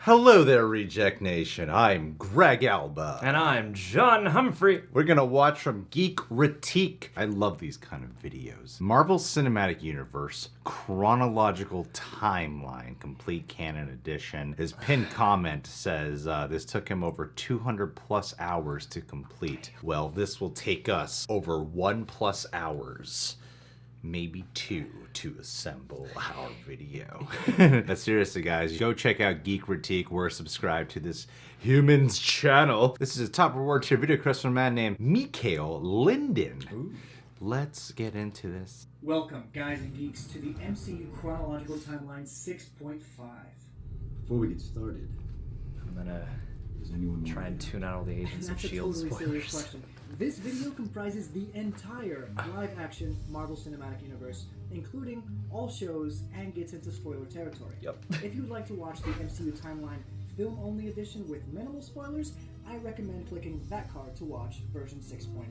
Hello there, Reject Nation. I'm Greg Alba. And I'm John Humphrey. We're gonna watch from Geek Critique. I love these kind of videos. Marvel Cinematic Universe Chronological Timeline Complete Canon Edition. His pinned comment says this took him over 200 plus hours to complete. Well, this will take us over 1+ hours. Maybe 2 to assemble our video. But seriously, guys, go check out Geek Critique. We're subscribed to this humans channel. This is a top reward tier video request from a man named Mikhail Linden. Ooh. Let's get into this. Welcome, guys and geeks, to the MCU Chronological Timeline 6.5. Before we get started, I'm gonna try and tune out all the Agents of S.H.I.E.L.D. spoilers. This video comprises the entire live-action Marvel Cinematic Universe, including all shows, and gets into spoiler territory. Yep. If you'd like to watch the MCU Timeline film-only edition with minimal spoilers, I recommend clicking that card to watch version 6.0.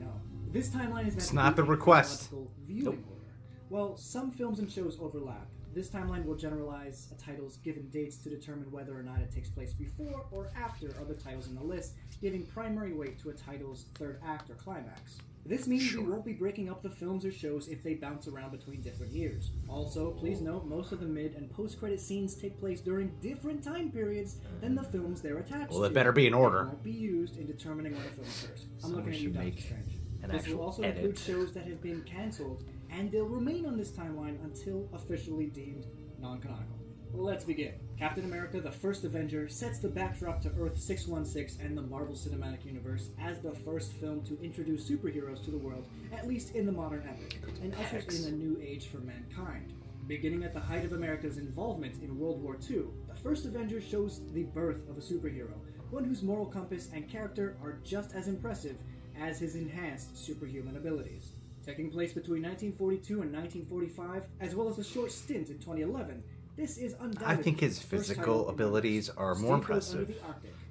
This timeline is not the request. Viewing order. While some films and shows overlap, this timeline will generalize a title's given dates to determine whether or not it takes place before or after other titles in the list, giving primary weight to a title's third act or climax. This means we won't be breaking up the films or shows if they bounce around between different years. Also, please note most of the mid and post-credit scenes take place during different time periods than the films they're attached to. Well, it better be in order. They won't be used in determining when a film occurs. I'm looking at you, Doctor Strange. This will also include shows that have been cancelled, and they'll remain on this timeline until officially deemed non-canonical. Let's begin. Captain America, the First Avenger, sets the backdrop to Earth 616 and the Marvel Cinematic Universe as the first film to introduce superheroes to the world, at least in the modern epic, and ushers in a new age for mankind. Beginning at the height of America's involvement in World War II, the First Avenger shows the birth of a superhero, one whose moral compass and character are just as impressive as his enhanced superhuman abilities. Taking place between 1942 and 1945, as well as a short stint in 2011, this is undoubtedly I think his physical abilities are more impressive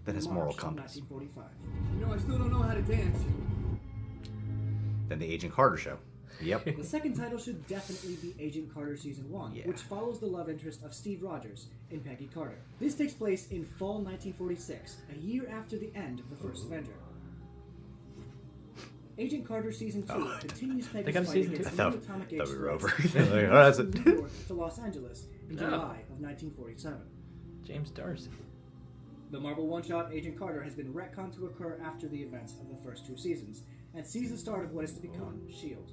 than his moral compass. you know, I still don't know how to dance. Than the Agent Carter show. Yep. The second title should definitely be Agent Carter Season 1, which follows the love interest of Steve Rogers in Peggy Carter. This takes place in fall 1946, a year after the end of the First Avenger. Agent Carter Season 2 continues Peggy's fight against new atomic age threats to Los Angeles in July of 1947. James Darcy. The Marvel one-shot Agent Carter has been retconned to occur after the events of the first 2 seasons, and sees the start of what is to become S.H.I.E.L.D.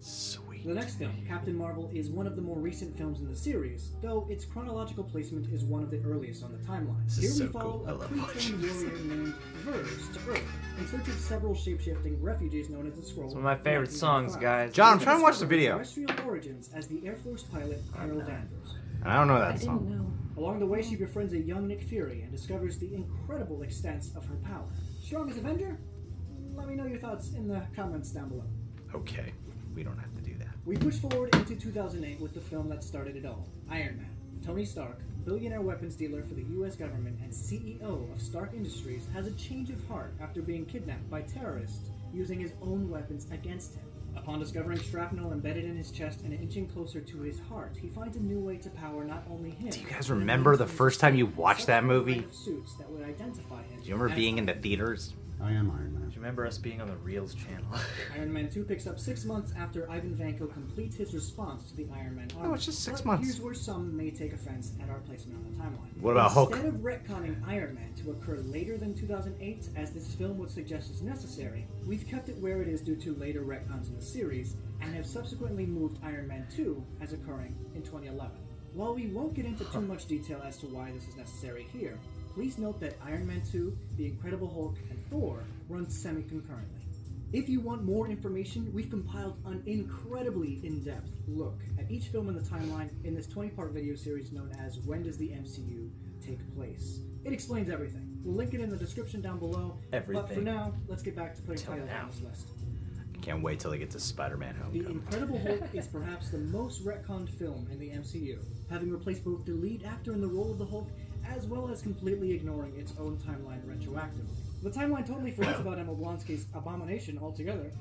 Sweet. The next film, Captain Marvel, is one of the more recent films in the series, though its chronological placement is one of the earliest on the timeline. Here we follow a pre-trained warrior named Verse to Earth in search of several shape-shifting refugees known as the Skrull. It's one of my favorite songs, guys. John, I'm trying to watch the video. Terrestrial origins as the Air Force pilot Carol Danvers. I don't know that song. Along the way, she befriends a young Nick Fury and discovers the incredible extents of her power. Strongest Avenger? Let me know your thoughts in the comments down below. Okay, we don't have to do that. We push forward into 2008 with the film that started it all, Iron Man. Tony Stark, billionaire weapons dealer for the US government and CEO of Stark Industries, has a change of heart after being kidnapped by terrorists using his own weapons against him. Upon discovering shrapnel embedded in his chest and inching closer to his heart, he finds a new way to power not only him. Do you guys remember the first time you watched that movie? Suits that would identify him. Do you remember being in the theaters? I am Iron Man. Do you remember us being on the Reels channel? Iron Man 2 picks up 6 months after Ivan Vanko completes his response to the Iron Man army. Oh, it's just 6 months. Here's where some may take offense at our placement on the timeline. What about Hulk? Instead of retconning Iron Man to occur later than 2008, as this film would suggest is necessary, we've kept it where it is due to later retcons in the series, and have subsequently moved Iron Man 2 as occurring in 2011. While we won't get into too much detail as to why this is necessary here, please note that Iron Man 2, The Incredible Hulk, and Thor run semi-concurrently. If you want more information, we've compiled an incredibly in-depth look at each film in the timeline in this 20-part video series known as When Does the MCU Take Place? It explains everything. We'll link it in the description down below. Everything. But for now, let's get back to putting titles on this list. Can't wait till they get to Spider-Man Homecoming. The Incredible Hulk is perhaps the most retconned film in the MCU, having replaced both the lead actor in the role of the Hulk as well as completely ignoring its own timeline retroactively. The timeline totally forgets about Emma Blonsky's Abomination altogether.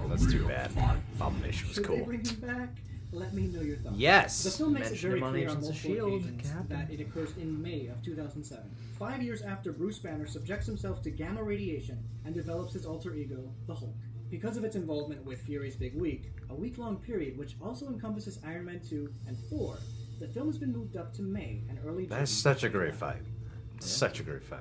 That's too bad. Abomination was Should cool. they bring him back? Let me know your thoughts. Yes. The film makes it Mention very him on clear on Agents of multiple S.H.I.E.L.D., occasions Captain. that it occurs in May of 2007, 5 years after Bruce Banner subjects himself to gamma radiation and develops his alter ego, the Hulk. Because of its involvement with Fury's Big Week, a week-long period which also encompasses Iron Man 2 and 4, the film has been moved up to May and early June. That's such a great fight. Such a great fight.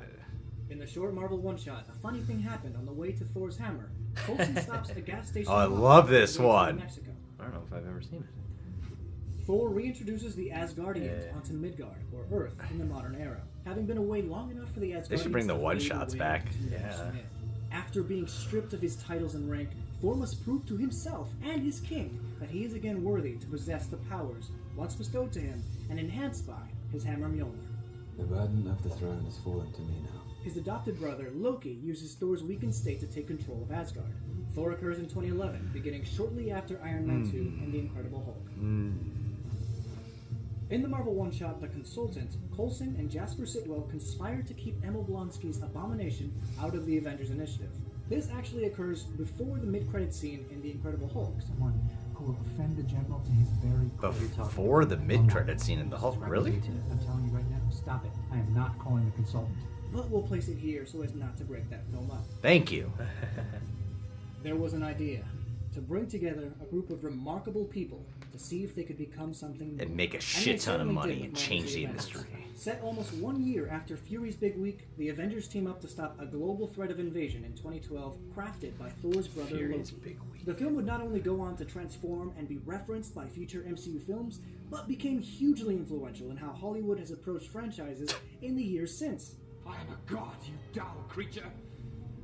In the short Marvel one-shot, a funny thing happened on the way to Thor's hammer. Coulson stops at a gas station. Oh, I love this on the way to one. Mexico. I don't know if I've ever seen it. Thor reintroduces the Asgardians onto Midgard, or Earth, in the modern era, having been away long enough for the Asgardians. They should bring the to fade one-shots away back. into their Yeah. myth. After being stripped of his titles and rank, Thor must prove to himself and his king that he is again worthy to possess the powers once bestowed to him and enhanced by his hammer Mjolnir. The burden of the throne has fallen to me now. His adopted brother, Loki, uses Thor's weakened state to take control of Asgard. Thor occurs in 2011, beginning shortly after Iron Man 2 and The Incredible Hulk. In the Marvel one-shot The Consultant, Coulson and Jasper Sitwell conspire to keep Emil Blonsky's Abomination out of the Avengers Initiative. This actually occurs before the mid-credit scene in The Incredible Hulk. Someone who will offend the general to his very core. Before the mid-credit scene in the Hulk, really? I'm telling you right now, stop it. I am not calling the consultant. But we'll place it here so as not to break that film up. Thank you. There was an idea to bring together a group of remarkable people to see if they could become something new. And make a they shit ton of certainly money did and with change Marvel's the Avengers. industry. Set almost 1 year after Fury's Big Week, the Avengers team up to stop a global threat of invasion in 2012, crafted by Thor's brother Fury's Loki. Big Week. The film would not only go on to transform and be referenced by future MCU films, but became hugely influential in how Hollywood has approached franchises in the years since. I am a god, you dull creature,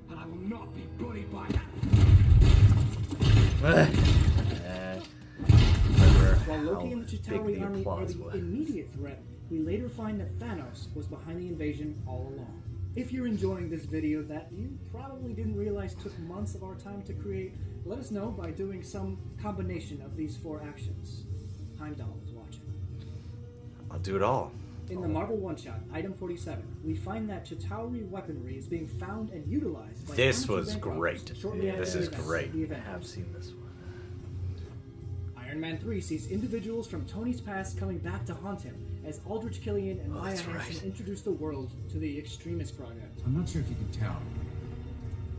and I will not be bullied by that. While Loki and the big Chitauri the army are applause the was. immediate threat, we later find that Thanos was behind the invasion all along. If you're enjoying this video that you probably didn't realize took months of our time to create, let us know by doing some combination of these 4 actions. Heimdall is watching. I'll do it all. In the Marvel one-shot, item 47, we find that Chitauri weaponry is being found and utilized by This amateur was bank robbers great. shortly after This the is events great. of the I Avengers. have seen this one. Iron Man 3 sees individuals from Tony's past coming back to haunt him as Aldrich Killian and Maya that's Hansen right. introduce the world to the Extremist Project. I'm not sure if you can tell,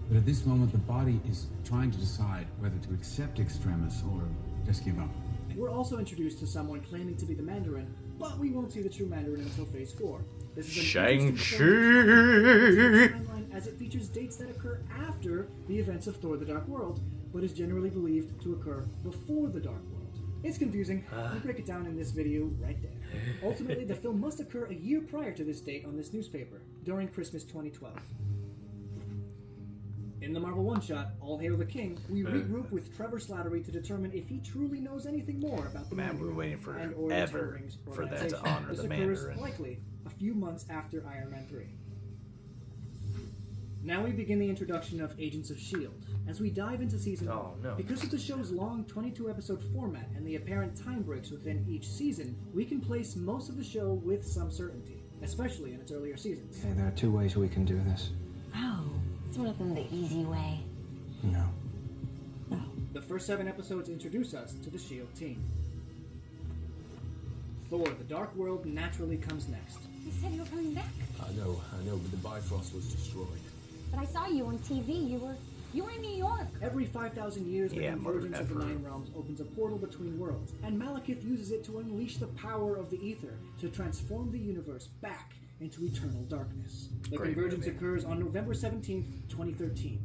but at this moment the body is trying to decide whether to accept Extremis or just give up. We're also introduced to someone claiming to be the Mandarin, but we won't see the true Mandarin until Phase 4. This is an interesting Shang-Chi! timeline as it features dates that occur after the events of Thor: The Dark World, but is generally believed to occur before the Dark World. It's confusing. We'll break it down in this video right there. Ultimately, the film must occur a year prior to this date on this newspaper, during Christmas 2012. In the Marvel one-shot, All Hail the King, we regroup with Trevor Slattery to determine if he truly knows anything more about the Man, Mandarin we're waiting for and or the ever Ten Rings for that to organization. honor This the occurs Mandarin. likely a few months after Iron Man 3. Now we begin the introduction of Agents of S.H.I.E.L.D. As we dive into Season 1, no. because of the show's long 22-episode format and the apparent time breaks within each season, we can place most of the show with some certainty, especially in its earlier seasons. Okay, there are 2 ways we can do this. Oh, it's one of them the easy way. No. No. The first 7 episodes introduce us to the S.H.I.E.L.D. team. Thor: The Dark World naturally comes next. You said you were coming back, I know, but the Bifrost was destroyed. but I saw you on TV. You were in New York. Every 5,000 years, the Yeah, convergence of the Mother 9 realms opens a portal between worlds, and Malekith uses it to unleash the power of the Ether to transform the universe back into eternal darkness. The Great convergence movie. occurs on November 17th, 2013.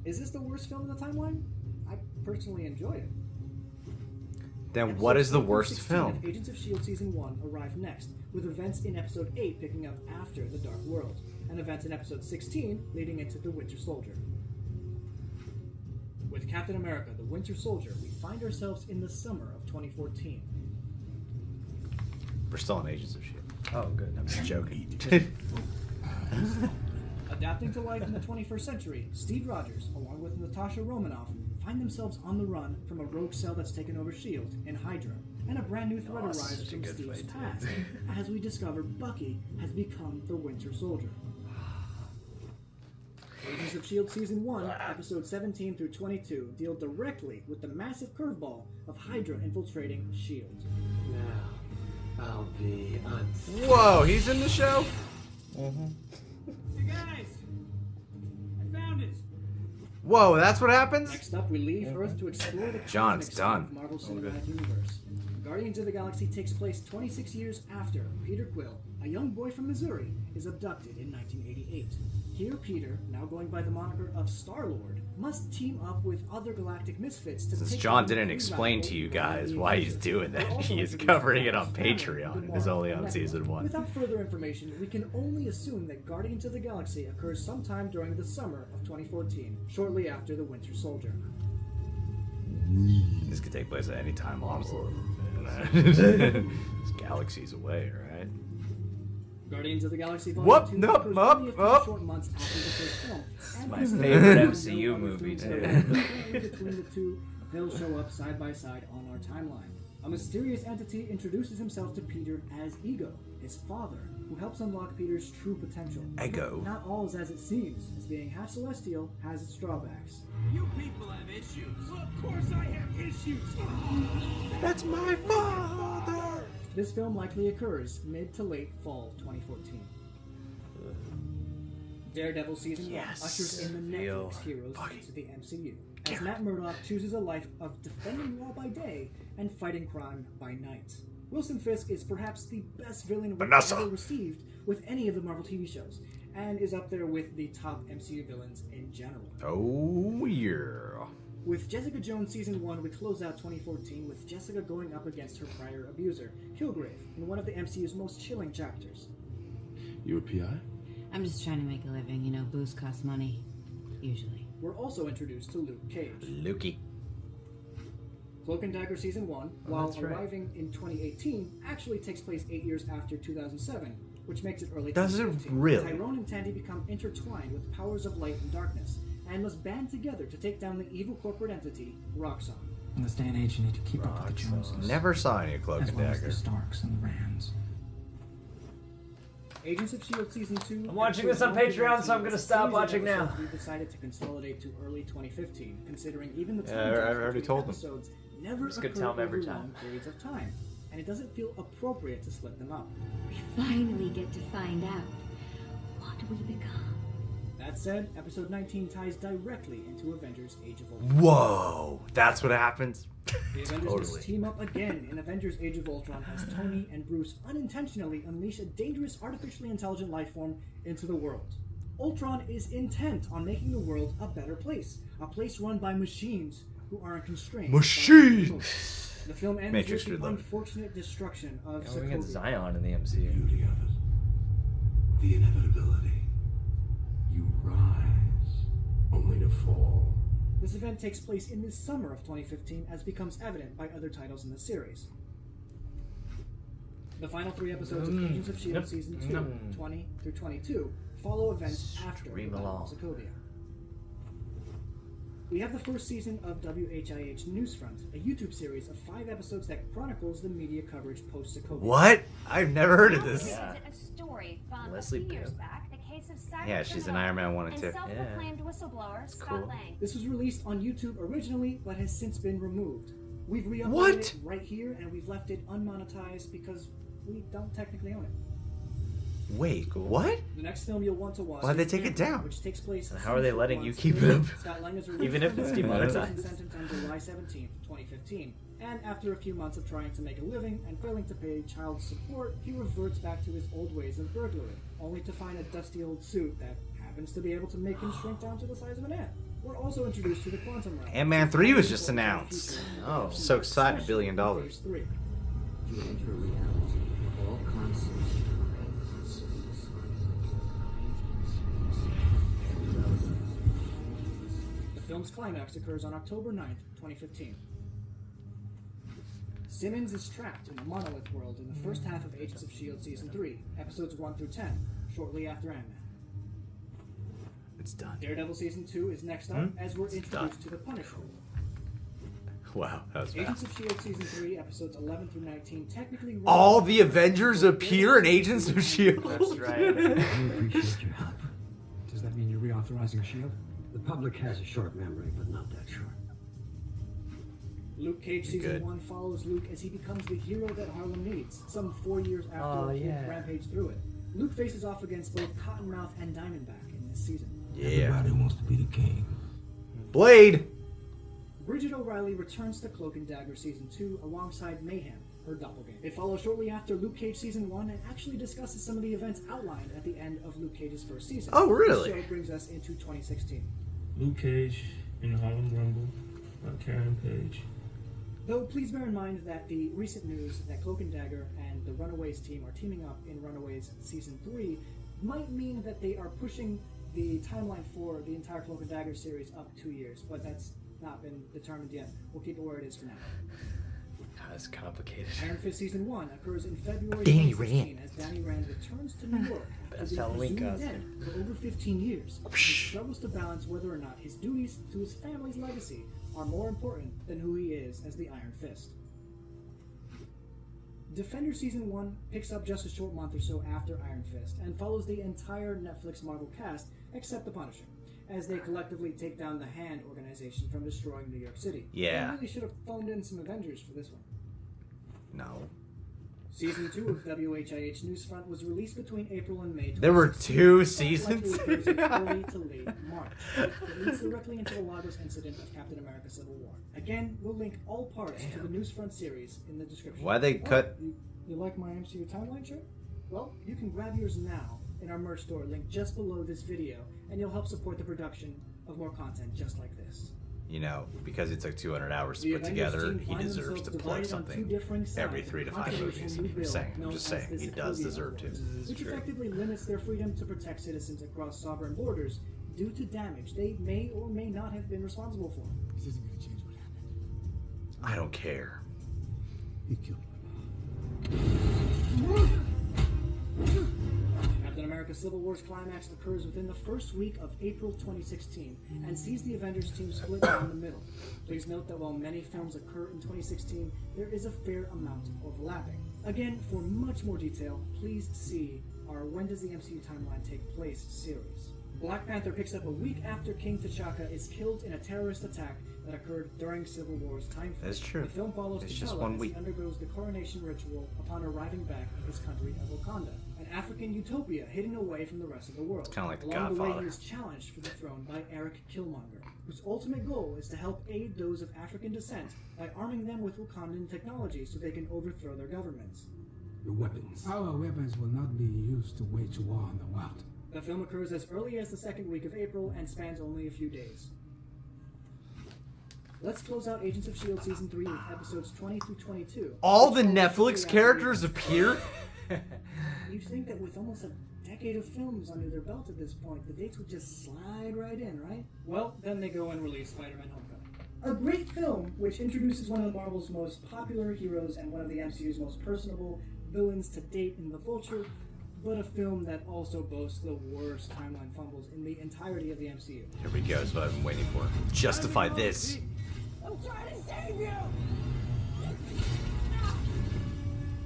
Is this the worst film in the timeline? I personally enjoy it. Then what is the Episode worst 16 film? of Agents of S.H.I.E.L.D. Season 1 arrive next, with events in Episode 8 picking up after The Dark World, and events in Episode 16 leading into The Winter Soldier. With Captain America: The Winter Soldier, we find ourselves in the summer of 2014. We're still on Agents of S.H.I.E.L.D. Oh, good. I'm just joking. Adapting to life in the 21st century, Steve Rogers, along with Natasha Romanoff, find themselves on the run from a rogue cell that's taken over S.H.I.E.L.D. in Hydra, and a brand new threat arrives such a from good Steve's fight, too. past, as we discover Bucky has become the Winter Soldier. Agents of S.H.I.E.L.D. Season 1, Episodes 17 through 22 deal directly with the massive curveball of Hydra infiltrating S.H.I.E.L.D. Now, I'll be Whoa, he's in the show? Hey guys! I found it! Whoa, that's what happens? Next up, we leave Earth to explore the John's cosmic side done. of Marvel Cinematic Universe. Guardians of the Galaxy takes place 26 years after Peter Quill, a young boy from Missouri, is abducted in 1988. Here, Peter, now going by the moniker of Star-Lord, must team up with other galactic misfits to Since take John down didn't the explain rival to you of guys the why he's Avengers. doing We're that, also he is introduced covering to it on Canon, Patreon. the It's only Marvel on season Network. 1. Without further information, we can only assume that Guardians of the Galaxy occurs sometime during the summer of 2014, shortly after the Winter Soldier. This could take place at any time on This galaxy's away, right? Guardians of the Galaxy Whoop, Volume 2 nope, occurs up, only a few up. short months after the first film. And my because favorite there are MCU no other movie, films too. in between the two, they'll show up side by side on our timeline. A mysterious entity introduces himself to Peter as Ego, his father, who helps unlock Peter's true potential. Ego. Not all is as it seems, as being half celestial has its drawbacks. You people have issues. Well, of course I have issues. That's my father! This film likely occurs mid to late fall 2014. Daredevil Season 1 ushers in the Feel Netflix heroes into the MCU, as Matt Murdock chooses a life of defending law by day and fighting crime by night. Wilson Fisk is perhaps the best villain we've ever received with any of the Marvel TV shows, and is up there with the top MCU villains in general. Oh, yeah. With Jessica Jones Season 1, we close out 2014 with Jessica going up against her prior abuser, Kilgrave, in one of the MCU's most chilling chapters. You a PI? I'm just trying to make a living. You know, booze costs money. Usually. We're also introduced to Luke Cage. Lukey. Cloak-and-Dagger Season 1, while arriving in 2018, actually takes place 8 years after 2007, which makes it early 2015. Does it really? Tyrone and Tandy become intertwined with powers of light and darkness, and must band together to take down the evil corporate entity, Roxxon. In this day and age, you need to keep up with the Joneses. Never saw any as Cloak-and-Dagger. well as the Starks and the Rands. Agents of S.H.I.E.L.D. Season 2... I'm watching this on Patreon, so I'm gonna stop watching now. We decided to consolidate to early 2015, considering even the Yeah, time I jumps already between told them. episodes never Just gonna occur tell them every over time. long periods of time, and it doesn't feel appropriate to split them up. We finally get to find out what we become. That said, episode 19 ties directly into Avengers Age of Ultron. Whoa, that's what happens? The Avengers must team up again in Avengers Age of Ultron as Tony and Bruce unintentionally unleash a dangerous artificially intelligent life form into the world. Ultron is intent on making the world a better place, a place run by machines who aren't constrained. Machines! The film ends Matrix with the Reloaded. unfortunate destruction of Yeah, we get Sokovia. Zion in the MCU. Beauty of it. The inevitability. You rise, only to fall. This event takes place in the summer of 2015, as becomes evident by other titles in the series. The final 3 episodes of Agents of S.H.I.E.L.D. Season 2, 20 through 22, follow events after the Battle of Sokovia. We have the first season of WHIH Newsfront, a YouTube series of 5 episodes that chronicles the media coverage post-Sokovia. What? I've never heard of this. A story from Leslie a few years Bibb. back, the case of cyber Yeah, she's in criminal Iron Man 1 and and 2. self-proclaimed whistleblower Scott Lang. This was released on YouTube originally, but has since been removed. We've re-uploaded What? it right here, and we've left it unmonetized because we don't technically own it. Wait, what? The next film you'll want to watch Why'd they is take it Panther, down? which takes place And how are they some letting you months keep later. it? Scott Lang is Even if it's demonetized? Sentence on July 17th, 2015. And after a few months of trying to make a living and failing to pay child support, he reverts back to his old ways of burglary, only to find a dusty old suit that happens to be able to make him shrink down to the size of an ant. We're also introduced to the quantum realm. Ant-Man 3 was just announced. Oh. So excited, $1 billion. Phase 3. You enter reality, all concepts. The film's climax occurs on October 9th, 2015. Simmons is trapped in the Monolith world in the first half of Agents of S.H.I.E.L.D. Season 3, episodes 1 through 10, shortly after Ant-Man. It's done. Daredevil Season 2 is next up, as we're introduced to the Punisher. Wow, that was Agents fast. of S.H.I.E.L.D. Season 3, episodes 11 through 19, technically... All the Avengers appear in Agents of S.H.I.E.L.D. That's right. I appreciate your help. that mean you're reauthorizing S.H.I.E.L.D.? The public has a short memory, but not that short. Luke Cage Season 1 follows Luke as he becomes the hero that Harlem needs, some 4 years after Luke rampaged through it. Luke faces off against both Cottonmouth and Diamondback in this season. Everybody wants to be the king. Blade! Bridget O'Reilly returns to Cloak-and-Dagger Season 2 alongside Mayhem, her doppelganger. It follows shortly after Luke Cage Season 1 and actually discusses some of the events outlined at the end of Luke Cage's first season. Oh, really? The show brings us into 2016. Luke Cage in the Harlem Rumble by Karen Page. Though please bear in mind that the recent news that Cloak-and-Dagger and the Runaways team are teaming up in Runaways Season 3 might mean that they are pushing the timeline for the entire Cloak-and-Dagger series up 2 years, but that's not been determined yet. We'll keep it where it is for now. That's complicated. Iron Fist Season 1 occurs in February Danny 2016 as Danny Rand returns to New York Best after Halloween being costume. presumed dead for over 15 years. He struggles to balance whether or not his duties to his family's legacy are more important than who he is as the Iron Fist. Defender Season 1 picks up just a short month or so after Iron Fist and follows the entire Netflix Marvel cast except the Punisher, as they collectively take down the Hand organization from destroying New York City. Yeah. They really should have phoned in some Avengers for this one. No. Season 2 of WHIH Newsfront was released between April and May. There were 2 seasons? Early to late March. It leads directly into the Lagos incident of Captain America Civil War. Again, we'll link all parts to the Newsfront series in the description. Why they cut... You like my MCU timeline shirt? Well, you can grab yours now in our merch store linked just below this video, and you'll help support the production of more content just like this. You know, because it took 200 hours to put together, he deserves to play something every 3 to 5 movies. I'm just saying, he does deserve to. Which effectively limits their freedom to protect citizens across sovereign borders due to damage they may or may not have been responsible for. This isn't going to change what happened. I don't care. He killed Captain America Civil War's climax occurs within the first week of April 2016 and sees the Avengers team split down the middle. Please note that while many films occur in 2016, there is a fair amount of overlapping. Again, for much more detail, please see our When Does the MCU Timeline Take Place series. Black Panther picks up a week after King T'Chaka is killed in a terrorist attack that occurred during Civil War's time frame. That's true. The film follows It's T'Challa just 1 as week. he undergoes the coronation ritual upon arriving back in his country of Wakanda, an African utopia hidden away from the rest of the world. Kind of like The Along the way, Godfather. he is challenged for the throne by Eric Killmonger, whose ultimate goal is to help aid those of African descent by arming them with Wakandan technology so they can overthrow their governments. Your weapons. Our weapons will not be used to wage war on the wild. The film occurs as early as the second week of April and spans only a few days. Let's close out Agents of S.H.I.E.L.D. Season 3 with episodes 20 through 22. All the Netflix characters appear? You'd think that with almost a decade of films under their belt at this point, the dates would just slide right in, right? Well, then they go and release Spider-Man Homecoming. A great film which introduces one of Marvel's most popular heroes and one of the MCU's most personable villains to date in The Vulture, but a film that also boasts the worst timeline fumbles in the entirety of the MCU. Here we go, is what I've been waiting for. Justify this. I'm trying to save you!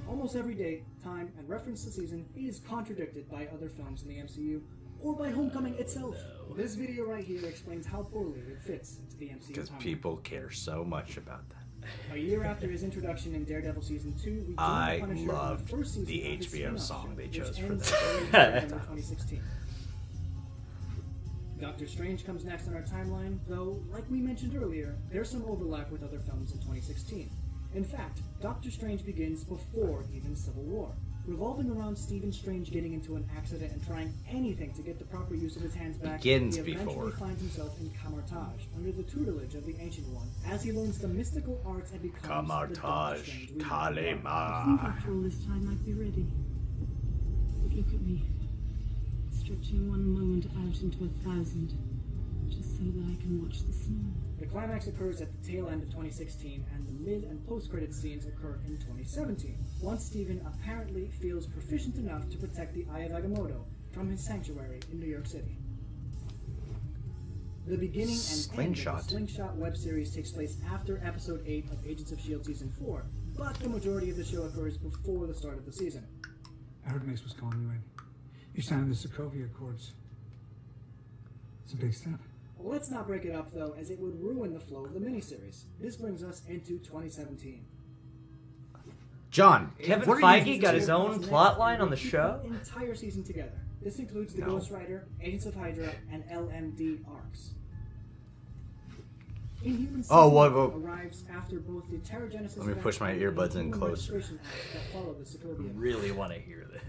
Almost every date, time, and reference to season is contradicted by other films in the MCU, or by Homecoming itself. This video right here explains how poorly it fits into the MCU Because timeline. people care so much about that. A year after his introduction in Daredevil Season 2, we joined I the Punisher loved in the first season the of his HBO spin-off song show, they which chose for ends this. in November 2016. Doctor Strange comes next on our timeline, though, like we mentioned earlier, there's some overlap with other films in 2016. In fact, Doctor Strange begins before even Civil War, revolving around Stephen Strange getting into an accident and trying anything to get the proper use of his hands back. Begins he eventually before. finds himself in Camartage, under the tutelage of the Ancient One, as he learns the mystical arts and becomes the Doctor Camartage, Strange we know. I think Kalema. after all this time I'd be ready. But look at me, stretching one moment out into 1,000, just so that I can watch the snow. The climax occurs at the tail end of 2016, and the mid- and post-credit scenes occur in 2017, once Stephen apparently feels proficient enough to protect the Eye of Agamotto from his sanctuary in New York City. The beginning and end of the Slingshot web series takes place after Episode 8 of Agents of S.H.I.E.L.D. Season 4, but the majority of the show occurs before the start of the season. I heard Mace was calling you in. You signed the Sokovia Accords. It's a big step. Let's not break it up, though, as it would ruin the flow of the miniseries. This brings us into 2017. John, Kevin what Feige got his own plot line on the show? An entire season together. This includes the Ghost Rider, Agents of Hydra, and LMD arcs. Inhuman season arrives after both the Terrigenesis. Let me push my earbuds in closer. Really want to hear this.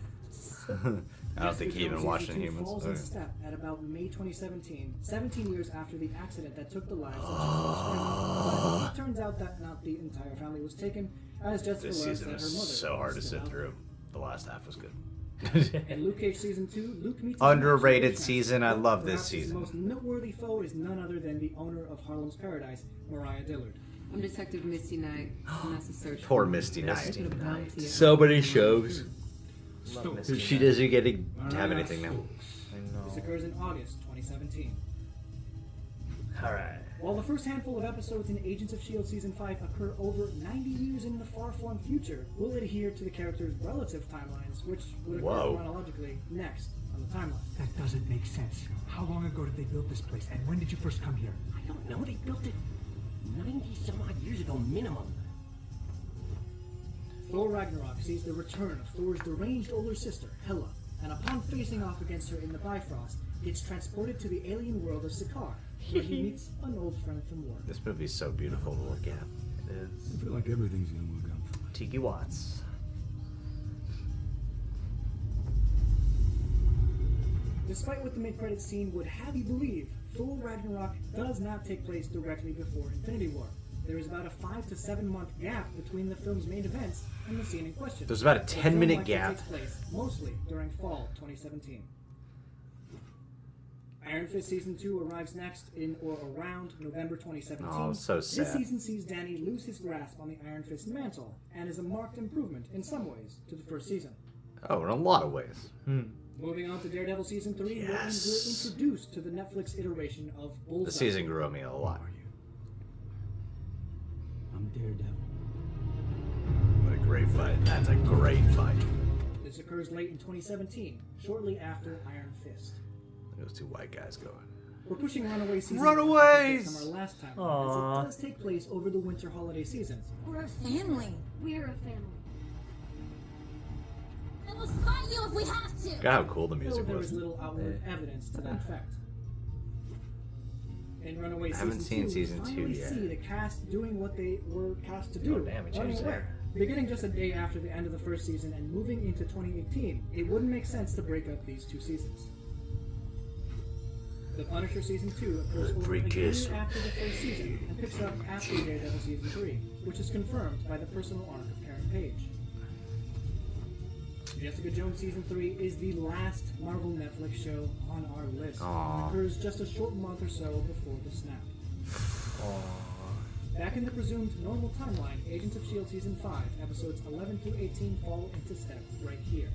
I don't think he even watched Inhumans. Falls in step at about May 2017, 17 years after the accident that took the lives of But it turns out that not the entire family was taken, as Jessica This learns season that her mother is so hard to was sit still out through. The last half was good. In Luke Cage season 2, Luke meets Underrated season. I love this Perhaps his season. most noteworthy foe is none other than the owner of Harlem's Paradise, Mariah Dillard. I'm Detective Misty Knight, and that's a search. Poor Misty Knight. Misty Knight. So many shows. Love Misty She Knight. doesn't get to have anything now. I know. This occurs in August 2017. Alright. While the first handful of episodes in Agents of S.H.I.E.L.D. Season 5 occur over 90 years in the far-flung future, we'll adhere to the characters' relative timelines, which would occur chronologically next on the timeline. That doesn't make sense. How long ago did they build this place, and when did you first come here? I don't know. They built it 90-some-odd years ago, minimum. Thor Ragnarok sees the return of Thor's deranged older sister, Hela, and upon facing off against her in the Bifrost, gets transported to the alien world of Sakaar, where he meets an old friend from work. This movie's so beautiful to look at. It is. I feel like everything's gonna work out fine. Tiki Watts. Despite what the mid-credits scene would have you believe, Thor Ragnarok does not take place directly before Infinity War. There is about a 5 to 7 month gap between the film's main events and the scene in question. There's about a The 10-minute film likely gap. takes place mostly during fall 2017. Iron Fist Season 2 arrives next in or around November 2017. Oh, so sad. This season sees Danny lose his grasp on the Iron Fist mantle, and is a marked improvement, in some ways, to the first season. Oh, in a lot of ways. Moving on to Daredevil Season 3, we're introduced to the Netflix iteration of Bullseye. The season grew on me a lot. I'm Daredevil. What a great fight. That's a great fight. This occurs late in 2017, shortly after Iron Fist. Those two white guys going. We're pushing Runaways season Runaways! from our last time, as it does take place over the winter holiday season. We're a family. We're a family. And we'll fight you if we have to. Look how cool the Though music there was. is little outward evidence to that effect. In Runaways I haven't seen season we 2 finally yet. see the cast doing what they were cast to do. Oh, damn, it running changed away. there. Beginning just a day after the end of the first season and moving into 2018, it wouldn't make sense to break up these two seasons. The Punisher Season 2 occurs over a year after the first season and picks up after Daredevil Season 3, which is confirmed by the personal arc of Karen Page. Jessica Jones Season 3 is the last Marvel Netflix show on our list. Aww. It occurs just a short month or so before the snap. Back in the presumed normal timeline, Agents of S.H.I.E.L.D. Season 5, episodes 11 through 18 fall into step right here.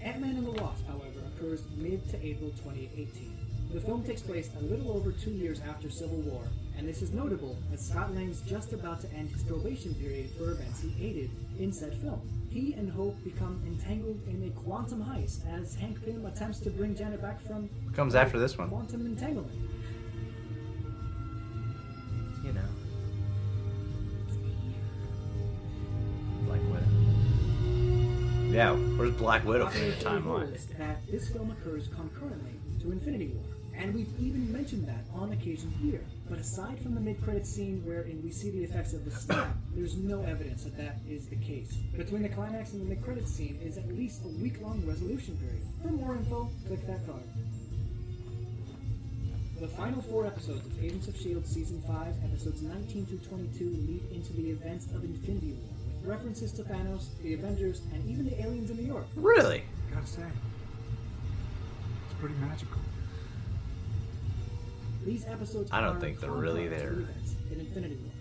Ant-Man and the Wasp, however, occurs mid to April 2018. The film takes place a little over 2 years after Civil War, and this is notable as Scott Lang's just about to end his probation period for events he aided in said film. He and Hope become entangled in a quantum heist as Hank Pym attempts to bring Janet back from Comes after this one. quantum entanglement. You know. Black Widow. Yeah, where's Black Widow from the Popular theory timeline? holds that this film occurs concurrently to Infinity War, and we've even mentioned that on occasion here. But aside from the mid-credits scene wherein we see the effects of the snap, there's no evidence that that is the case. Between the climax and the mid-credits scene is at least a week-long resolution period. For more info, click that card. The final 4 episodes of Agents of S.H.I.E.L.D. Season 5, episodes 19 through 22, lead into the events of Infinity War, with references to Thanos, the Avengers, and even the aliens in New York. Really? I gotta say, it's pretty magical. These episodes I don't are think they're really counterparts to there. events in Infinity War.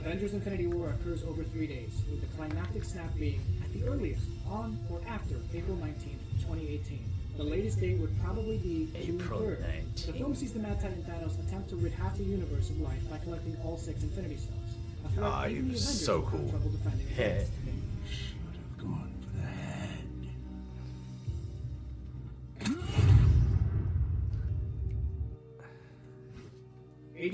Avengers Infinity War occurs over 3 days, with the climactic snap being, at the earliest, on or after April 19th, 2018. The latest date would probably be June April 3rd. 19th. The film sees the Mad Titan Thanos attempt to rid half the universe of life by collecting all 6 Infinity Stones. A threat Ah, even he the was Avengers so will have cool. trouble defending against. Should have gone for the head.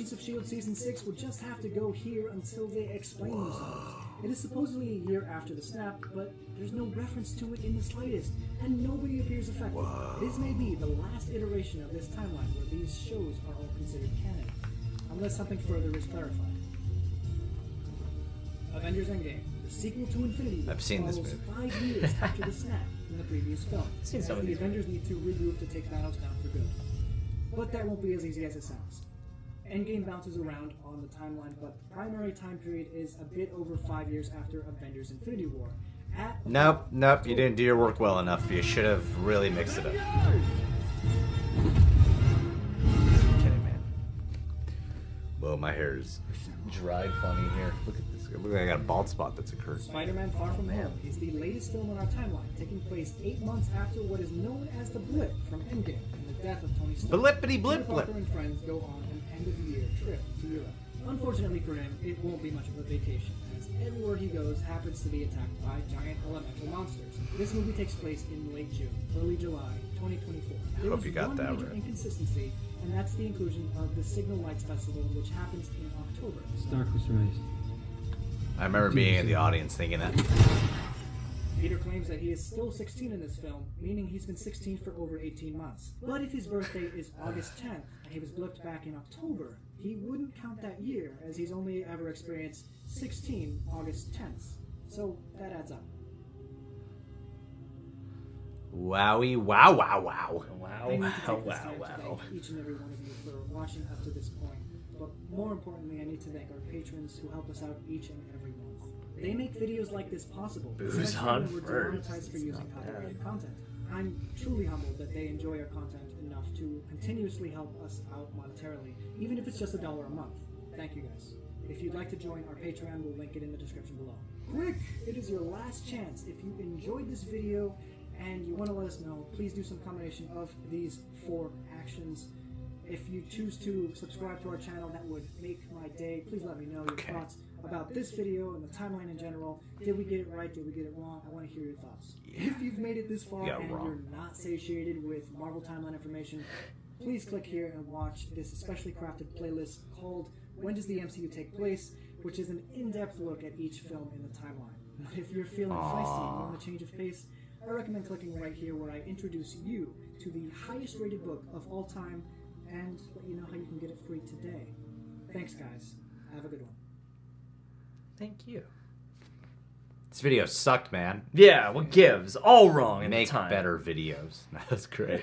Agents of S.H.I.E.L.D. Season 6 will just have to go here until they explain themselves. It is supposedly a year after the snap, but there's no reference to it in the slightest, and nobody appears affected. This may be the last iteration of this timeline where these shows are all considered canon, unless something further is clarified. Avengers Endgame, the sequel to Infinity War, I've seen this movie. 5 years after the snap in the previous film, as the Avengers need to regroup to take Thanos down for good. But that won't be as easy as it sounds. Endgame bounces around on the timeline, but the primary time period is a bit over 5 years after Avengers Infinity War. Nope, you didn't do your work well enough. You should have really mixed it up. Kidding, man. Whoa, my hair is dried funny here. Look at this. Look like I got a bald spot that's occurred. Spider-Man Far From Home is the latest film in our timeline, taking place 8 months after what is known as the Blip from Endgame and the death of Tony Stark. Blippity blip blip. Peter Parker and friends go on an end-of-the-year trip to Europe. Unfortunately for him, it won't be much of a vacation, as everywhere he goes happens to be attacked by giant elemental monsters. This movie takes place in late June, early July, 2024. I hope you got that There is one major right. inconsistency, and that's the inclusion of the Signal Lights Festival, which happens in October. Stark was raised. I remember being in the audience thinking that. Peter claims that he is still 16 in this film, meaning he's been 16 for over 18 months. But if his birthday is August 10th, and he was blipped back in October, he wouldn't count that year, as he's only ever experienced 16 August 10ths. So that adds up. Wowie, wow, wow, wow. I need to take this time to thank each and every one of you for watching up to this point. But more importantly, I need to thank our patrons who help us out each and every month. They make videos like this possible, Booze on when we're first. demonetized for using copyrighted content. I'm truly humbled that they enjoy our content enough to continuously help us out monetarily, even if it's just $1 a month. Thank you guys. If you'd like to join our Patreon, we'll link it in the description below. Quick! It is your last chance. If you enjoyed this video and you want to let us know, please do some combination of these 4 actions. If you choose to subscribe to our channel, that would make my day. Please let me know your thoughts about this video and the timeline in general. Did we get it right? Did we get it wrong? I want to hear your thoughts. If you've made it this far and you're not satiated with Marvel timeline information, please click here and watch this especially crafted playlist called When Does the MCU Take Place?, which is an in-depth look at each film in the timeline. But if you're feeling feisty and want a change of pace, I recommend clicking right here where I introduce you to the highest rated book of all time and let you know how you can get it free today. Thanks, guys. Have a good one. Thank you. This video sucked, man. Yeah, what gives? All wrong in Make time. better videos. That's great.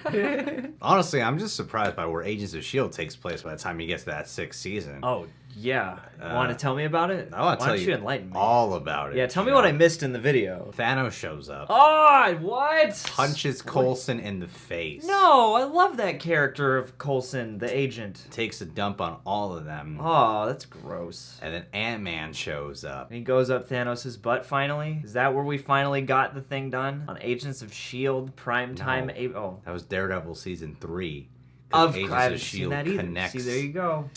Honestly, I'm just surprised by where Agents of S.H.I.E.L.D. takes place by the time you get to that 6th season. Oh, yeah. Want to tell me about it? I want to tell you enlighten me? all about it. Yeah, tell me what I missed in the video. Thanos shows up. Oh, what? Punches Coulson in the face. No, I love that character of Coulson, the agent. Takes a dump on all of them. Oh, that's gross. And then Ant-Man shows up. And he goes up Thanos' butt finally? Is that where we finally got the thing done? On Agents of S.H.I.E.L.D. primetime? No. Oh. That was Daredevil season 3. Of Agents I haven't of seen S.H.I.E.L.D. that either. connects. See, there you go.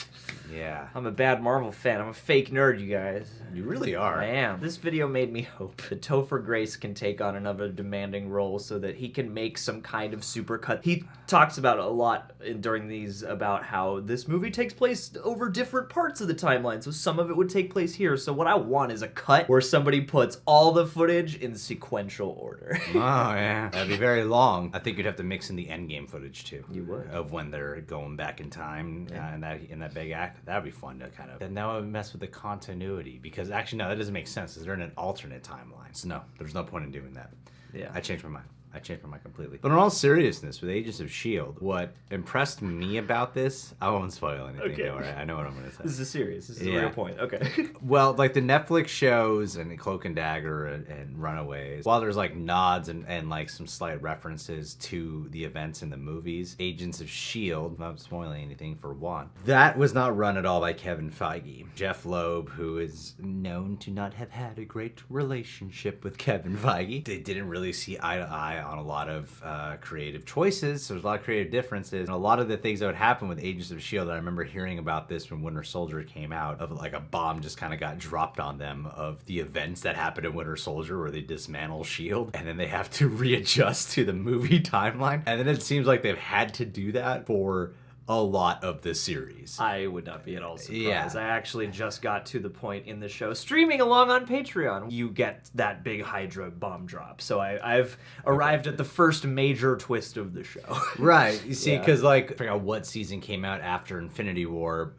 Yeah. I'm a bad Marvel fan. I'm a fake nerd, you guys. You really are. I am. This video made me hope that Topher Grace can take on another demanding role so that he can make some kind of supercut. He talks about a lot during these about how this movie takes place over different parts of the timeline, so some of it would take place here. So what I want is a cut where somebody puts all the footage in sequential order. Oh, yeah. That'd be very long. I think you'd have to mix in the Endgame footage, too. You would. Of when they're going back in time in that big act. That'd be fun to kind of... Then that would mess with the continuity. Because actually, no, that doesn't make sense. They're in an alternate timeline. So no, there's no point in doing that. Yeah. I changed my mind. Completely. But in all seriousness, with Agents of S.H.I.E.L.D., what impressed me about this, I won't spoil anything, Okay. don't worry. I know what I'm going to say. This is serious. This is a real point. Okay. Well, like the Netflix shows and Cloak-and-Dagger and Runaways, while there's like nods and like some slight references to the events in the movies, Agents of S.H.I.E.L.D., not spoiling anything for one, that was not run at all by Kevin Feige. Jeff Loeb, who is known to not have had a great relationship with Kevin Feige, they didn't really see eye to eye on a lot of creative choices. So there's a lot of creative differences. And a lot of the things that would happen with Agents of S.H.I.E.L.D., I remember hearing about this when Winter Soldier came out, of like a bomb just kind of got dropped on them of the events that happened in Winter Soldier where they dismantle S.H.I.E.L.D. and then they have to readjust to the movie timeline. And then it seems like they've had to do that for a lot of the series. I would not be at all surprised. Yeah. I actually just got to the point in the show, streaming along on Patreon, you get that big Hydra bomb drop. So I've arrived at the first major twist of the show. Right. You see, because like, I forgot what season came out after Infinity War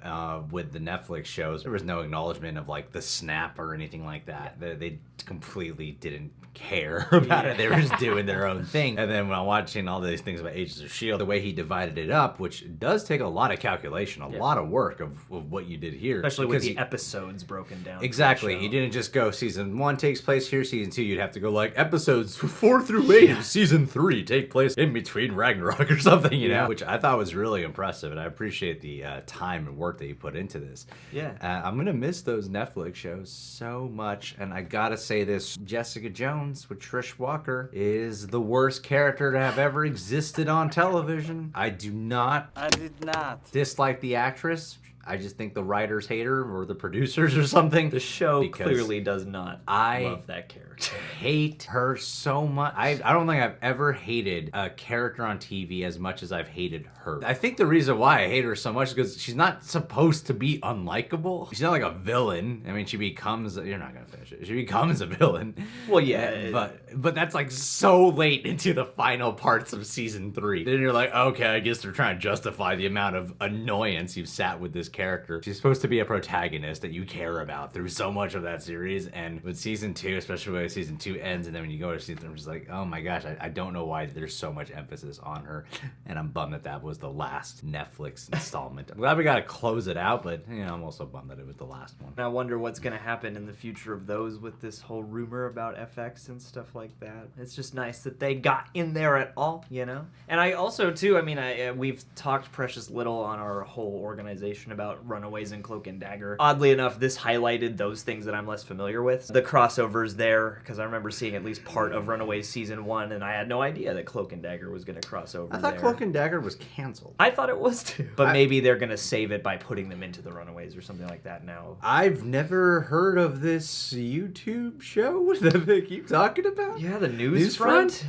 with the Netflix shows. There was no acknowledgement of like the snap or anything like that. They completely didn't care about it. They were just doing their own thing. And then when I'm watching all these things about Agents of S.H.I.E.L.D., the way he divided it up, which does take a lot of calculation, a lot of work of what you did here. Especially with the episodes broken down. Exactly. He didn't just go season 1 takes place here, season 2 you'd have to go like episodes 4 through 8 of season 3 take place in between Ragnarok or something, you know? Which I thought was really impressive, and I appreciate the time and work that you put into this. Yeah. I'm going to miss those Netflix shows so much, and I gotta say this, Jessica Jones with Trish Walker is the worst character to have ever existed on television. I did not dislike the actress. I just think the writers hate her, or the producers or something. The show clearly does not love that character. Hate her so much. I don't think I've ever hated a character on TV as much as I've hated her. I think the reason why I hate her so much is because she's not supposed to be unlikable. She's not like a villain. I mean, she becomes... You're not going to finish it. She becomes a villain. Well, yeah. But that's like so late into the final parts of season 3. Then you're like, okay, I guess they're trying to justify the amount of annoyance you've sat with this character. She's supposed to be a protagonist that you care about through so much of that series, and with season 2, especially when season 2 ends, and then when you go to season 3, I'm just like, oh my gosh, I don't know why there's so much emphasis on her, and I'm bummed that that was the last Netflix installment. I'm glad we got to close it out, but you know, I'm also bummed that it was the last one. I wonder what's going to happen in the future of those with this whole rumor about FX and stuff like that. It's just nice that they got in there at all, you know? And I also, too, I mean, we've talked precious little on our whole organization about Runaways and Cloak-and-Dagger. Oddly enough, this highlighted those things that I'm less familiar with. The crossovers there, because I remember seeing at least part of Runaways season 1, and I had no idea that Cloak-and-Dagger was going to cross over I thought Cloak-and-Dagger was canceled. I thought it was too. But maybe they're going to save it by putting them into the Runaways or something like that now. I've never heard of this YouTube show that they keep talking about. Yeah, the news front.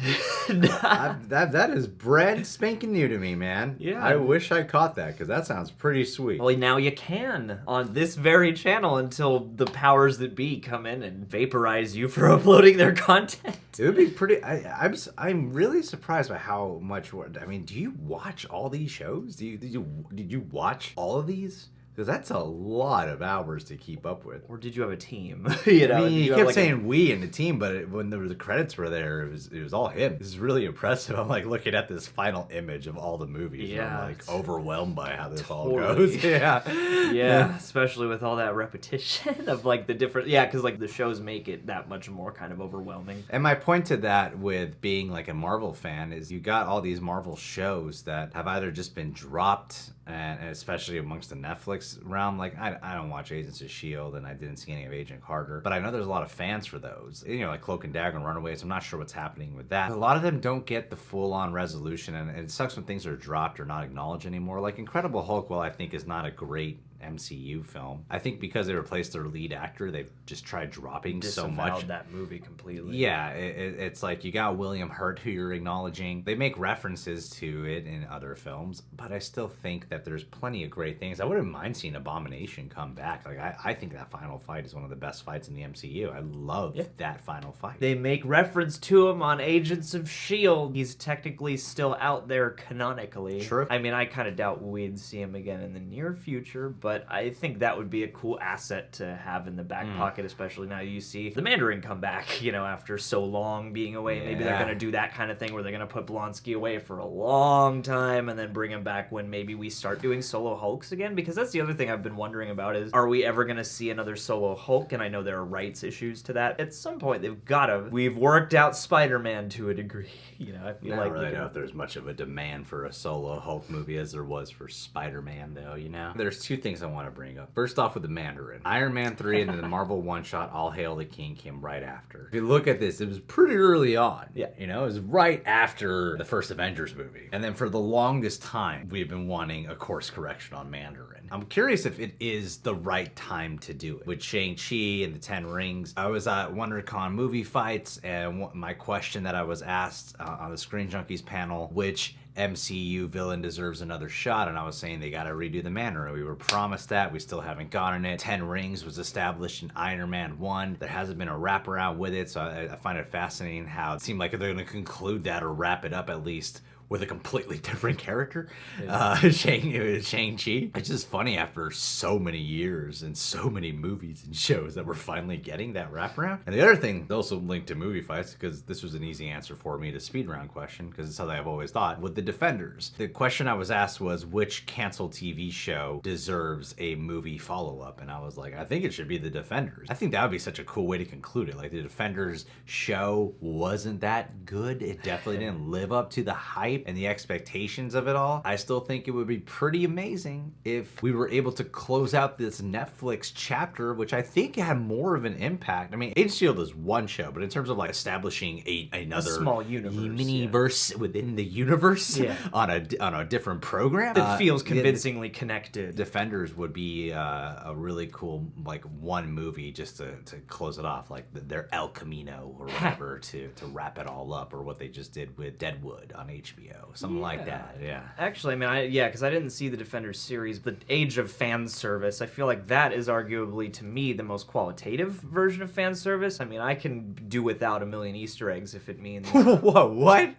That is brand spanking new to me, man. Yeah. I wish I caught that, because that sounds pretty sweet. Well, now you can on this very channel until the powers that be come in and vaporize you for uploading their content. It would be pretty... I'm really surprised by how much... I mean, do you watch all these shows? Did you watch all of these? Because that's a lot of hours to keep up with. Or did you have a team? You know, I mean, you kept saying we in the team, but when the credits were there, it was all him. This is really impressive. I'm like looking at this final image of all the movies. Yeah, and I'm like overwhelmed by how this all goes. Yeah, especially with all that repetition of like the different. Yeah, because like the shows make it that much more kind of overwhelming. And my point to that with being like a Marvel fan is you got all these Marvel shows that have either just been dropped, and especially amongst the Netflix realm. Like I don't watch Agents of S.H.I.E.L.D. and I didn't see any of Agent Carter, but I know there's a lot of fans for those. You know, like Cloak-and-Dagger and Runaways. I'm not sure what's happening with that. A lot of them don't get the full-on resolution, and it sucks when things are dropped or not acknowledged anymore. Like Incredible Hulk, well, I think is not a great MCU film. I think because they replaced their lead actor, they've just tried dropping so much. That movie completely. Yeah, it's like you got William Hurt, who you're acknowledging. They make references to it in other films, but I still think that there's plenty of great things. I wouldn't mind seeing Abomination come back. Like I think that final fight is one of the best fights in the MCU. I love that final fight. They make reference to him on Agents of S.H.I.E.L.D. He's technically still out there canonically. True. I mean, I kind of doubt we'd see him again in the near future, but I think that would be a cool asset to have in the back pocket, especially now you see the Mandarin come back, you know, after so long being away. Maybe they're going to do that kind of thing where they're going to put Blonsky away for a long time and then bring him back when maybe we start doing solo Hulks again, because that's the other thing I've been wondering about is, are we ever going to see another solo Hulk? And I know there are rights issues to that. At some point, they've got to. We've worked out Spider-Man to a degree. You know, I feel like... I don't really know if there's much of a demand for a solo Hulk movie as there was for Spider-Man, though, you know? There's two things I want to bring up. First off with the Mandarin. Iron Man 3 and then the Marvel one-shot All Hail the King came right after. If you look at this, it was pretty early on. Yeah. You know, it was right after the first Avengers movie. And then for the longest time, we've been wanting a course correction on Mandarin. I'm curious if it is the right time to do it. With Shang-Chi and the 10 Rings, I was at WonderCon movie fights, and my question that I was asked on the Screen Junkies panel, which MCU villain deserves another shot, and I was saying they gotta redo the Mandarin. We were promised that, we still haven't gotten it. 10 Rings was established in Iron Man 1. There hasn't been a wraparound with it, so I find it fascinating how it seemed like they're gonna conclude that or wrap it up at least with a completely different character, Shang-Chi. It's just funny after so many years and so many movies and shows that we're finally getting that wraparound. And the other thing, also linked to movie fights, because this was an easy answer for me to speed round question, because it's how I've always thought, with the Defenders. The question I was asked was, which canceled TV show deserves a movie follow-up? And I was like, I think it should be the Defenders. I think that would be such a cool way to conclude it. Like, the Defenders show wasn't that good. It definitely didn't live up to the hype and the expectations of it all. I still think it would be pretty amazing if we were able to close out this Netflix chapter, which I think had more of an impact. I mean, Agents of S.H.I.E.L.D. is one show, but in terms of like establishing another small universe within the universe on a different program that feels convincingly connected. Defenders would be a really cool like one movie just to close it off, like their El Camino or whatever to wrap it all up, or what they just did with Deadwood on HBO. Something like that, Actually, I mean, because I didn't see the Defenders series, but age of fan service, I feel like that is arguably, to me, the most qualitative version of fan service. I mean, I can do without a million Easter eggs if it means... Whoa, what?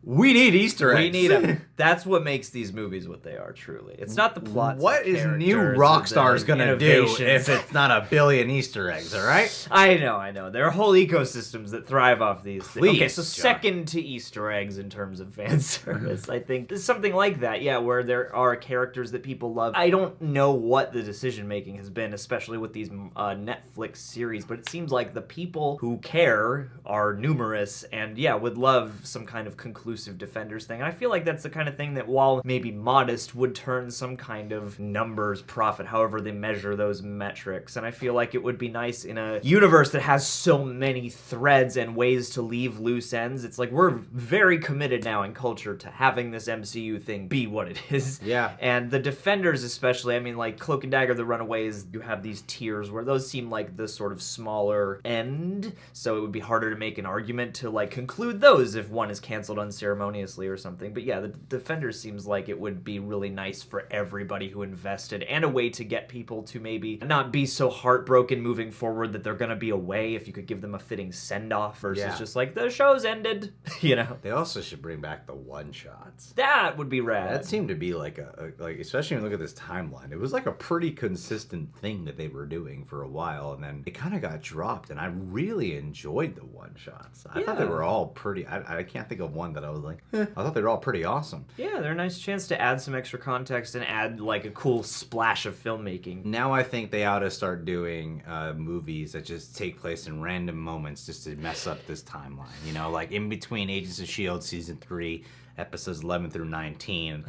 We need Easter eggs. We need them. That's what makes these movies what they are, truly. It's not the plot. What is New Rockstar's gonna do if it's not a billion Easter eggs, all right? I know. There are whole ecosystems that thrive off these things. Okay, so second to Easter eggs in terms of fan service, I think. Something like that, where there are characters that people love. I don't know what the decision-making has been, especially with these Netflix series, but it seems like the people who care are numerous and, would love some kind of conclusive Defenders thing. And I feel like that's the kind of thing that, while maybe modest, would turn some kind of numbers profit, however they measure those metrics. And I feel like it would be nice in a universe that has so many threads and ways to leave loose ends. It's like we're very committed now in culture to having this MCU thing be what it is. Yeah. And the Defenders especially, I mean, like Cloak-and-Dagger, the Runaways, you have these tiers where those seem like the sort of smaller end, so it would be harder to make an argument to like conclude those if one is canceled unceremoniously or something. But the Defenders seems like it would be really nice for everybody who invested, and a way to get people to maybe not be so heartbroken moving forward that they're gonna be away, if you could give them a fitting send-off versus just like, the show's ended, They also should bring back the one-shots. That would be rad. That seemed to be like especially when you look at this timeline, it was like a pretty consistent thing that they were doing for a while, and then it kind of got dropped, and I really enjoyed the one-shots. I thought they were all pretty, I can't think of one that I was like, I thought they were all pretty awesome. Yeah, they're a nice chance to add some extra context and add like a cool splash of filmmaking. Now I think they ought to start doing movies that just take place in random moments just to mess up this timeline. Like in between Agents of S.H.I.E.L.D. Season 3, episodes 11 through 19,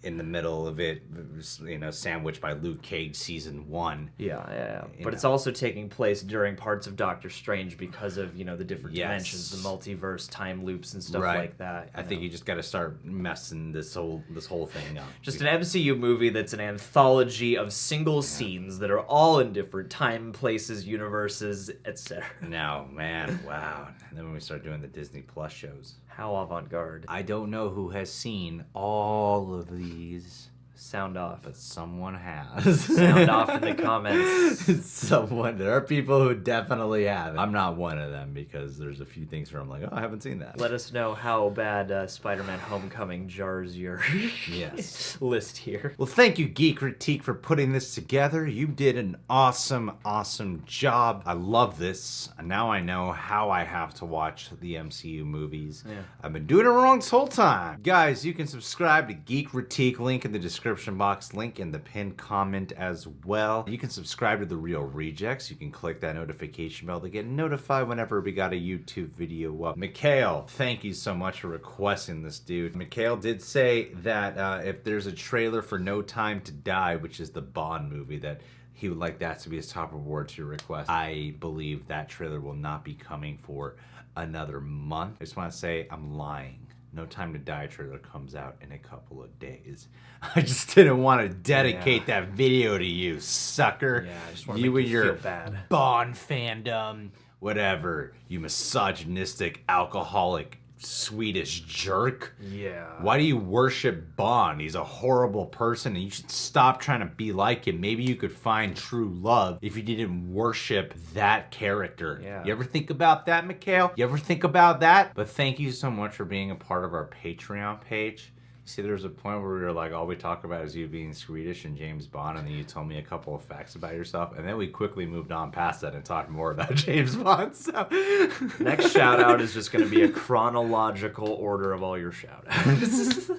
in the middle of it, sandwiched by Luke Cage Season 1. But it's also taking place during parts of Doctor Strange because of, the different dimensions, the multiverse, time loops, and stuff like that. I think you just got to start messing this whole thing up. Just an MCU movie that's an anthology of single scenes that are all in different time, places, universes, etc. Now, man, wow. And then when we start doing the Disney Plus shows. How avant-garde. I don't know who has seen all of these. Sound off. But someone has. Sound off in the comments. There are people who definitely have. I'm not one of them, because there's a few things where I'm like, I haven't seen that. Let us know how bad Spider-Man Homecoming jars your list here. Well, thank you, Geek Critique, for putting this together. You did an awesome job. I love this. And now I know how I have to watch the MCU movies. I've been doing it wrong this whole time. Guys, you can subscribe to Geek Critique, link in the description box, link in the pinned comment as well. You can subscribe to The Real Rejects. You can click that notification bell to get notified whenever we got a YouTube video up. Mikhail, thank you so much for requesting this, dude. Mikhail did say that if there's a trailer for No Time to Die, which is the Bond movie, that he would like that to be his top reward to your request. I believe that trailer will not be coming for another month. I just want to say I'm lying. No Time to Die trailer comes out in a couple of days. I just didn't want to dedicate that video to you, sucker. I just want to you make and you your feel bad. Bond fandom, whatever. You misogynistic, alcoholic Swedish jerk. Yeah. Why do you worship Bond? He's a horrible person and you should stop trying to be like him. Maybe you could find true love if you didn't worship that character. Yeah. You ever think about that, Mikhail? You ever think about that? But thank you so much for being a part of our Patreon page. See, there's a point where we were like, all we talk about is you being Swedish and James Bond, and then you told me a couple of facts about yourself, and then we quickly moved on past that and talked more about James Bond. So next shout out is just going to be a chronological order of all your shout outs.